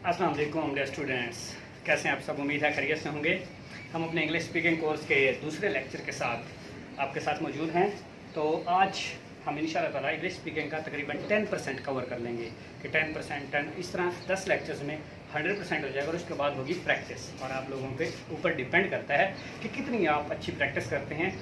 अस्सलाम वालेकुम dear students, कैसे हैं आप सब। उम्मीद है खैरियत से होंगे। हम अपने इंग्लिश स्पीकिंग कोर्स के दूसरे लेक्चर के साथ आपके साथ मौजूद हैं। तो आज हम इंशाअल्लाह ताला इंग्लिश स्पीकिंग का तकरीबन 10% कवर कर लेंगे कि 10% इस तरह 10 लेक्चर्स में 100% हो जाएगा और उसके बाद होगी प्रैक्टिस। और आप लोगों के ऊपर डिपेंड करता है कि कितनी आप अच्छी प्रैक्टिस करते हैं,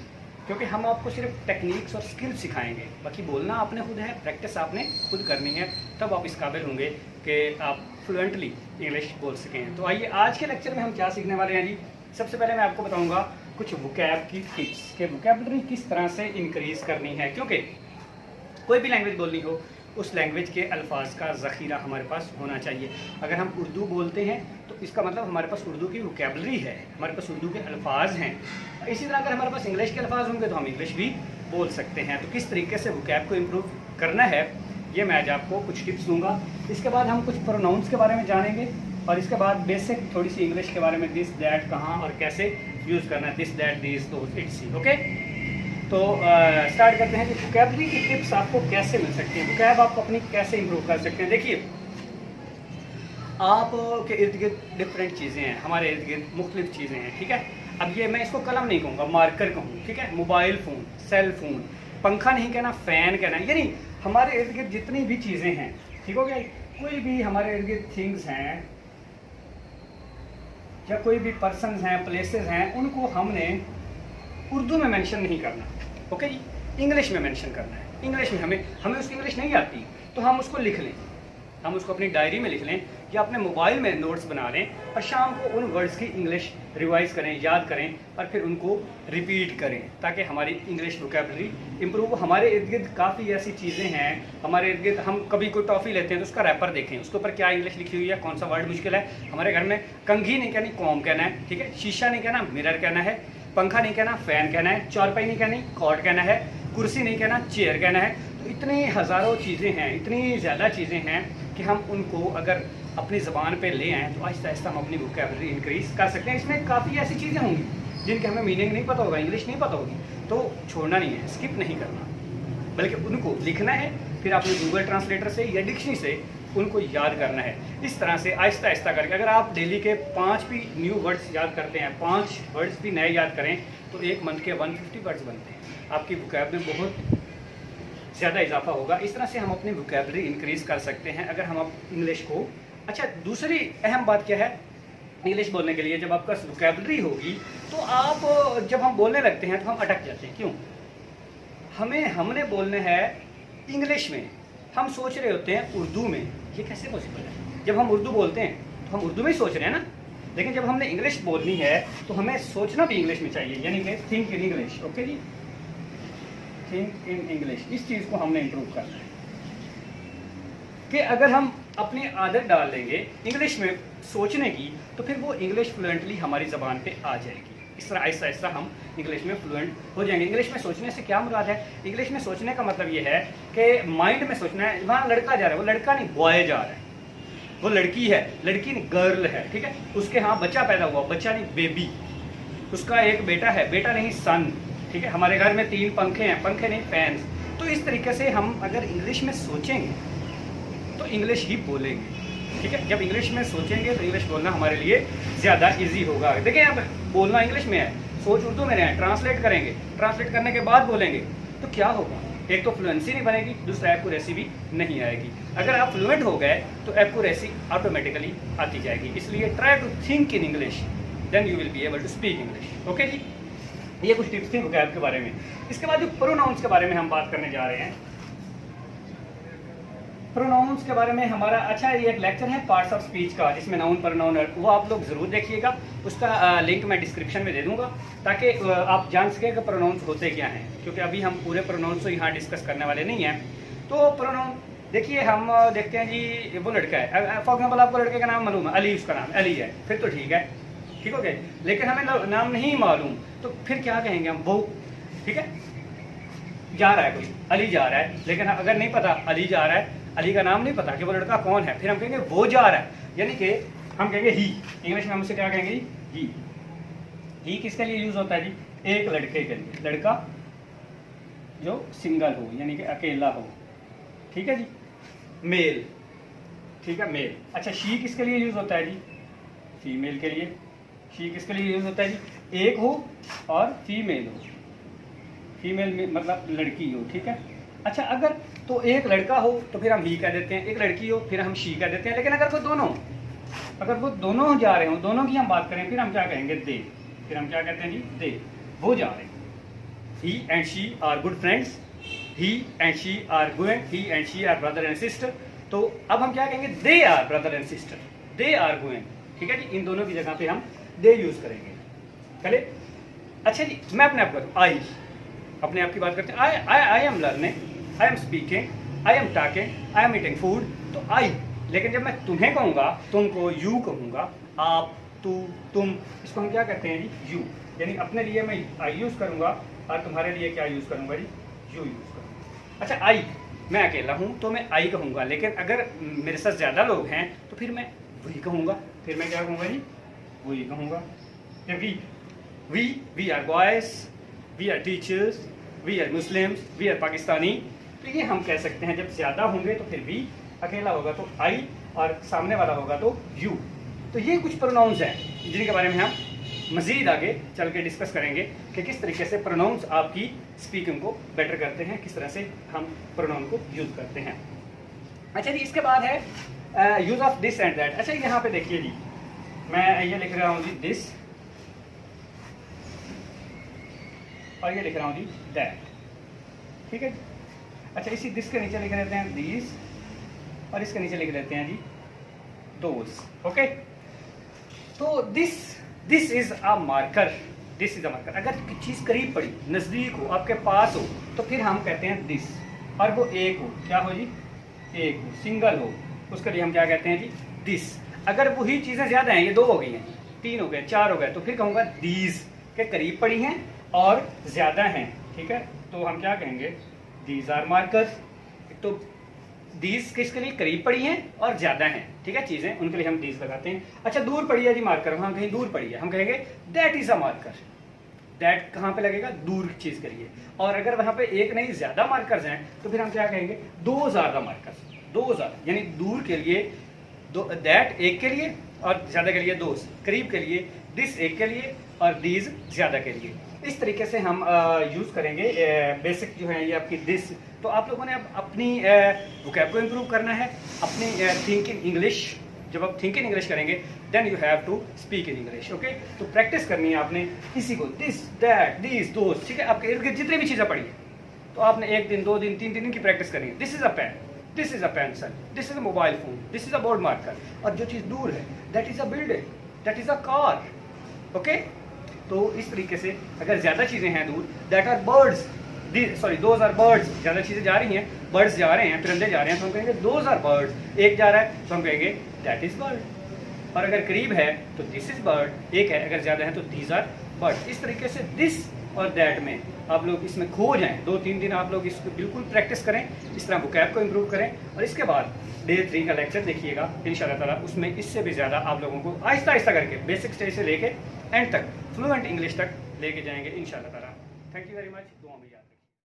क्योंकि हम आपको सिर्फ टेक्निक्स और स्किल्स सिखाएंगे, बाकी बोलना आपने खुद है, प्रैक्टिस आपने खुद करनी है, तब आप इस काबिल होंगे कि आप फ्लुएंटली इंग्लिश बोल सकें। तो आइए आज के लेक्चर में हम क्या सीखने वाले हैं जी। सबसे पहले मैं आपको बताऊंगा कुछ वोकैब की टिप्स कि वोकैबुलरी किस तरह से इंक्रीज़ करनी है, क्योंकि कोई भी लैंग्वेज बोलनी हो उस लैंग्वेज के अल्फाज का ज़ख़ीरा हमारे पास होना चाहिए। अगर हम उर्दू बोलते हैं तो इसका मतलब हमारे पास उर्दू की वोकैबुलरी है, हमारे पास उर्दू के अल्फाज हैं। इसी तरह अगर हमारे पास इंग्लिश के अल्फाज होंगे तो हम इंग्लिश भी बोल सकते हैं। तो किस तरीके से वोकैब को इम्प्रूव करना है ये मैं आज आपको कुछ टिप्स दूंगा। इसके बाद हम कुछ प्रोनाउंस के बारे में जानेंगे और इसके बाद बेसिक थोड़ी सी इंग्लिश के बारे में, दिस दैट कहाँ और कैसे यूज़ करना है, this that this those it's see. Okay, तो स्टार्ट करते हैं कि वोकैबुलरी की टिप्स आपको कैसे मिल सकती हैं, वोकैब आप अपनी कैसे इंप्रूव कर सकते हैं। देखिए, आपके इर्द गिर्द डिफरेंट चीज़ें हैं, हमारे इर्द गिर्द मुख्तलिफ चीज़ें हैं, ठीक है। अब ये मैं इसको कलम नहीं कहूँगा, मार्कर कहूँ, ठीक है। मोबाइल फ़ोन, सेल फ़ोन, पंखा नहीं कहना, फ़ैन कहना, यानी हमारे इर्द गिर्द जितनी भी चीज़ें हैं, ठीक हो गया। कोई भी हमारे इर्द गिर्द थिंग्स हैं या कोई भी पर्सन्स हैं, प्लेसेस हैं, उनको हमने उर्दू में मेंशन नहीं करना, ओके जी, इंग्लिश में मेंशन करना है। इंग्लिश में हमें उसकी इंग्लिश नहीं आती तो हम उसको लिख लें, हम उसको अपनी डायरी में लिख लें या अपने मोबाइल में नोट्स बना लें और शाम को उन वर्ड्स की इंग्लिश रिवाइज करें, याद करें और फिर उनको रिपीट करें, ताकि हमारी इंग्लिश वोकैबुलरी इम्प्रूव हो। हमारे इर्द गिर्द काफ़ी ऐसी चीज़ें हैं, हमारे इर्द गिर्द हम कभी कोई टॉफ़ी लेते हैं तो उसका रैपर देखें, उसके ऊपर क्या इंग्लिश लिखी हुई है, कौन सा वर्ड मुश्किल है। हमारे घर में कंघी नहीं कहनी, कॉम कहना है, ठीक है। शीशा नहीं कहना, मिरर कहना है। पंखा नहीं कहना, फ़ैन कहना है। चारपाई नहीं कहनी, कॉट कहना है। कुर्सी नहीं कहना, चेयर कहना है। तो इतनी हज़ारों चीज़ें हैं, इतनी ज़्यादा चीज़ें हैं कि हम उनको अगर अपनी ज़बान पे ले आएँ तो आहिस्ता आहिस्ता हम अपनी वोकैबुलरी इंक्रीज़ कर सकते हैं। इसमें काफ़ी ऐसी चीज़ें होंगी जिनके हमें मीनिंग नहीं पता होगा, इंग्लिश नहीं पता होगी, तो छोड़ना नहीं है, स्किप नहीं करना, बल्कि उनको लिखना है, फिर आपने गूगल ट्रांसलेटर से या डिक्शनरी से उनको याद करना है। इस तरह से आहिस्ता आहिस्ता करके अगर आप डेली के 5 भी न्यू वर्ड्स याद करते हैं, 5 वर्ड्स भी नए याद करें तो एक मंथ के 150 वर्ड्स बनते हैं। आपकी वोकैब में बहुत ज़्यादा इजाफा होगा। इस तरह से हम अपनी वोकैबुलरी इंक्रीज़ कर सकते हैं अगर हम इंग्लिश को। अच्छा, दूसरी अहम बात क्या है इंग्लिश बोलने के लिए, जब आपका वोकैबुलरी होगी तो आप जब हम बोलने लगते हैं तो हम अटक जाते हैं। क्यों? हमने बोलना है इंग्लिश में, हम सोच रहे होते हैं उर्दू में, ये कैसे पॉसिबल है। जब हम उर्दू बोलते हैं तो हम उर्दू में ही सोच रहे हैं ना, लेकिन जब हमने इंग्लिश बोलनी है तो हमें सोचना भी इंग्लिश में चाहिए, यानी कि थिंक इन इंग्लिश। ओके जी, थिंक इन इंग्लिश, इस चीज़ को हमने इम्प्रूव करना है कि अगर हम अपनी आदत डाल लेंगे इंग्लिश में सोचने की तो फिर वो इंग्लिश फ्लुएंटली हमारी ज़बान पे आ जाएगी। इस तरह आहिस्ता आहिस्ता हम इंग्लिश में फ्लुएंट हो जाएंगे। इंग्लिश में सोचने से क्या मुराद है? इंग्लिश में सोचने का मतलब ये है कि माइंड में सोचना है। वहाँ लड़का जा रहा है, वो लड़का नहीं बॉय जा रहा है, वो लड़की है, लड़की नहीं गर्ल है, ठीक है। उसके यहाँ बच्चा पैदा हुआ, बच्चा नहीं बेबी। उसका एक बेटा है, बेटा नहीं सन, ठीक है। हमारे घर में 3 पंखे हैं, पंखे नहीं फैंस। तो इस तरीके से हम अगर इंग्लिश में सोचेंगे तो इंग्लिश ही बोलेंगे, ठीक है। जब इंग्लिश में सोचेंगे तो इंग्लिश बोलना हमारे लिए ज़्यादा इजी होगा। देखिए, अब बोलना इंग्लिश में है, सोच उर्दू में है, ट्रांसलेट करेंगे, ट्रांसलेट करने के बाद बोलेंगे तो क्या होगा? एक तो फ्लुएंसी नहीं बनेगी, दूसरा एक्यूरेसी भी नहीं आएगी। अगर आप फ्लुएंट हो गए तो एक्यूरेसी ऑटोमेटिकली आती जाएगी। इसलिए try to think in English, then you will be able to speak English. Okay जी, ये कुछ टिप्स थी वोकैब के बारे में। इसके बाद जो प्रोनाउंस के बारे में हम बात करने जा रहे हैं, प्रोनाउंस के बारे में हमारा अच्छा ये एक लेक्चर है पार्ट्स ऑफ स्पीच का, जिसमें नाउन प्रोनाउन, वो आप लोग ज़रूर देखिएगा। उसका लिंक मैं डिस्क्रिप्शन में दे दूंगा ताकि आप जान सकें कि प्रोनाउंस होते क्या हैं, क्योंकि अभी हम पूरे प्रोनाउंस को यहाँ डिस्कस करने वाले नहीं हैं। तो प्रोनाउन देखिए, हम देखते हैं जी, वो लड़का है, फॉर एग्जाम्पल आपको लड़के का नाम मालूम है, अली, उसका नाम अली है, फिर तो ठीक है, ठीक हो गया। लेकिन हमें नाम नहीं मालूम तो फिर क्या कहेंगे हम? वो, ठीक है। जा रहा है कोई, अली जा रहा है, लेकिन अगर नहीं पता अली जा रहा है, अली का नाम नहीं पता कि वो लड़का कौन है, फिर हम कहेंगे वो जा रहा है, यानी कि हम कहेंगे ही। इंग्लिश में हम उसे क्या कहेंगे? ही। ही किसके लिए यूज होता है जी? एक लड़के के लिए, लड़का जो सिंगल हो यानी कि अकेला हो, ठीक है जी, मेल, ठीक है, मेल। अच्छा, शी किसके लिए यूज़ होता है जी? फीमेल के लिए। शी किसके लिए यूज़ होता है जी? एक हो और फीमेल हो, फीमेल में मतलब लड़की हो, ठीक है। अच्छा, अगर तो एक लड़का हो तो फिर हम ही कह देते हैं, एक लड़की हो फिर हम शी कह देते हैं। लेकिन अगर वो दोनों जा रहे हो, दोनों की हम बात करें, फिर हम क्या कहेंगे? दे। फिर हम क्या कहते हैं जी? दे, वो जा रहे हैं। He and she are good friends, he and she are going, he and she are brother and sister. तो अब हम क्या कहेंगे? They are brother and sister, they are going, ठीक है जी। इन दोनों की जगह पे हम दे यूज करेंगे। चले, अच्छा जी, मैं अपने आप करूँ, आई, अपने आप की बात करते हैं। I am learning, I am speaking, I am talking, I am eating food, तो आई। लेकिन जब मैं तुम्हें कहूँगा, तुमको यू कहूँगा, आप, तू, तुम, इसको हम क्या कहते हैं जी? यू। यानी अपने लिए मैं आई यूज़ करूँगा और तुम्हारे लिए क्या यूज़ करूँगा जी? यू यूज़ करूँगा। अच्छा, आई, मैं अकेला हूँ तो मैं आई कहूँगा, लेकिन अगर मेरे साथ ज़्यादा लोग हैं तो फिर मैं वही कहूँगा। फिर मैं क्या कहूँगा जी? वही कहूँगा। We are boys, we are teachers, we are Muslims, we are Pakistani. तो ये हम कह सकते हैं। जब ज़्यादा होंगे तो फिर वी, अकेला होगा तो आई, और सामने वाला होगा तो यू। तो ये कुछ प्रोनाउंस हैं जिनके बारे में हम मज़ीद आगे चल के डिस्कस करेंगे कि किस तरीके से प्रोनाउंस आपकी स्पीकिंग को बेटर करते हैं, किस तरह से हम प्रोनाउन को यूज़ करते हैं। अच्छा जी, इसके बाद है use of this and that. अच्छा, यहाँ पे देखिए जी, मैं ये लिख रहा हूँ जी दिस, और ये लिख रहा हूँ जी दैट, ठीक है। अच्छा, इसी दिस के नीचे लिख लेते हैं दीज, और इसके नीचे लिख लेते हैं जी दोज, ओके। तो this is a marker, this is a marker. अगर चीज़ करीब पड़ी, नज़दीक हो, आपके पास हो, तो फिर हम कहते हैं दिस। और वो एक हो, क्या हो जी? एक हो, सिंगल हो, उसके लिए हम क्या कहते हैं जी? दिस। अगर वही चीज़ें ज़्यादा हैं, ये 2 हो गई हैं, 3 हो गए, 4 हो गए, तो फिर कहूँगा दीज, के करीब पड़ी हैं और ज़्यादा हैं, ठीक है। तो हम क्या कहेंगे? These are markers. तो दीज किसके लिए? करीब पड़ी हैं और ज़्यादा हैं, ठीक है, चीज़ें, उनके लिए हम दीज लगाते हैं। अच्छा, दूर पड़ी है जी मार्कर, वहाँ कहीं दूर पड़ी है, हम कहेंगे that is a marker. That कहाँ पे लगेगा? दूर चीज़ के लिए। और अगर वहाँ पे एक नहीं ज़्यादा मार्कर्स हैं तो फिर हम क्या कहेंगे? Those are the markers. Those are यानी दूर के लिए दैट एक के लिए, और ज़्यादा के लिए दोज, करीब के लिए दिस एक के लिए, और दीज ज़्यादा के लिए। इस तरीके से हम यूज़ करेंगे बेसिक जो है ये आपकी दिस। तो आप लोगों ने अब अपनी वोकैब को इम्प्रूव करना है, अपनी थिंक इन इंग्लिश। जब आप थिंक इन इंग्लिश करेंगे then you have to speak in English, okay. तो प्रैक्टिस करनी है आपने इसी को, दिस, दैट, दीज, दोज, ठीक है। आपके इर्द गिर्द जितनी भी चीज़ें पड़ी है तो आपने 1 दिन, 2 दिन, 3 दिन की प्रैक्टिस करनी है। This is a pen, this is a pencil, this is a mobile phone, this is a board marker. और जो चीज़ दूर है that is a building, that is a car, okay. तो इस तरीके से अगर ज़्यादा चीज़ें हैं दूर, that are birds, those are birds. ज़्यादा चीज़ें जा रही हैं, बर्ड्स जा रहे हैं, परिंदे जा रहे हैं, तो हम कहेंगे दोज आर बर्ड्स। एक जा रहा है तो हम कहेंगे दैट इज़ बर्ड। और अगर करीब है तो दिस इज़ बर्ड, एक है, अगर ज़्यादा है तो दीज आर बर्ड। इस तरीके से दिस और दैट में आप लोग इसमें खो जाएं। 2-3 दिन आप लोग इसको बिल्कुल प्रैक्टिस करें, इस तरह वोकैब को इम्प्रूव करें। और इसके बाद डे 3 का लेक्चर देखिएगा इंशाल्लाह ताला, उसमें इससे भी ज़्यादा आप लोगों को आहिस्ता आहिस्ता करके बेसिक स्टेज से लेके एंड तक फ्लुएंट इंग्लिश तक लेके जाएंगे इंशाल्लाह ताला। थैंक यू वेरी मच, दुआ में याद।